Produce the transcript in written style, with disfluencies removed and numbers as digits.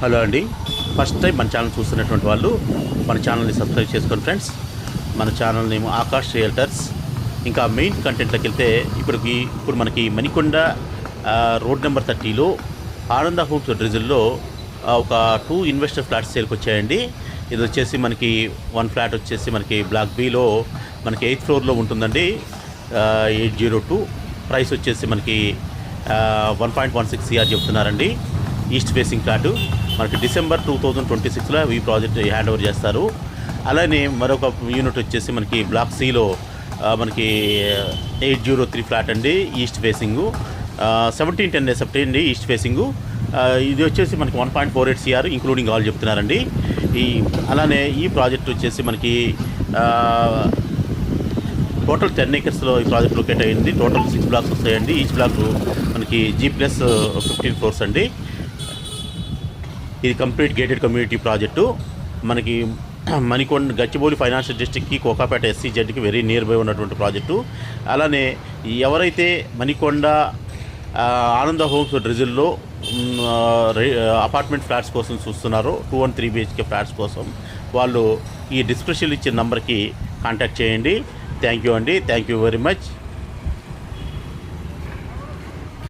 Hello అండి, first time మన channel చూస్తున్నటువంటి వాళ్ళు మన ఛానల్ని సబ్స్క్రైబ్ చేసుకోండి ఫ్రెండ్స్. మన ఛానల్ నేమ్ ఆకాష్ రియల్టర్స్. ఇంకా మెయిన్ కంటెంట్లోకి వెళ్తే ఇప్పుడు మనకి మణికొండ రోడ్ నెంబర్ 30లో ఆనంద హోమ్స్ డ్రిజిల్లో ఒక 2 ఇన్వెస్టర్ ఫ్లాట్స్ సేల్కి వచ్చాయండి. ఇది వచ్చేసి మనకి 1 ఫ్లాట్ వచ్చేసి మనకి బ్లాక్ బిలో మనకి 8th ఫ్లోర్లో ఉంటుందండి. 802 ప్రైస్ వచ్చేసి మనకి 1.16 CR చెప్తున్నారండి. ఈస్ట్ ఫేసింగ్ ఫ్లాటు మనకి డిసెంబర్ 2026లో ఈ ప్రాజెక్ట్ హ్యాండ్ ఓవర్ చేస్తారు. అలానే మరొక యూనిట్ వచ్చేసి మనకి బ్లాక్ సిలో మనకి 803 ఫ్లాట్ అండి, ఈస్ట్ ఫేసింగు 1710 SFT అండి, ఈస్ట్ ఫేసింగు. ఇది వచ్చేసి మనకి 1.48 CR ఇంక్లూడింగ్ ఆల్ చెప్తున్నారండి. అలానే ఈ ప్రాజెక్ట్ వచ్చేసి మనకి టోటల్ 10 acresలో ఈ ప్రాజెక్ట్ లొకేట్ అయ్యింది. టోటల్ 6 బ్లాక్స్ వస్తాయండి. ఈచ్ బ్లాక్ మనకి G+15 ఫ్లోర్స్ అండి. ఇది కంప్లీట్ గేటెడ్ కమ్యూనిటీ ప్రాజెక్టు. మనకి మణికొండ గచ్చిబౌలి ఫైనాన్షియల్ డిస్ట్రిక్ట్కి కోకాపేట SCZకి వెరీ నియర్ బై ఉన్నటువంటి ప్రాజెక్టు. అలానే ఎవరైతే మణికొండ ఆనంద హోమ్స్ డ్రిజిల్లో అపార్ట్మెంట్ ఫ్లాట్స్ కోసం చూస్తున్నారో 2 and 3 BHK ఫ్లాట్స్ కోసం వాళ్ళు ఈ డిస్క్రిప్షన్ ఇచ్చిన నెంబర్కి కాంటాక్ట్ చేయండి. థ్యాంక్ యూ అండి, థ్యాంక్ యూ వెరీ మచ్.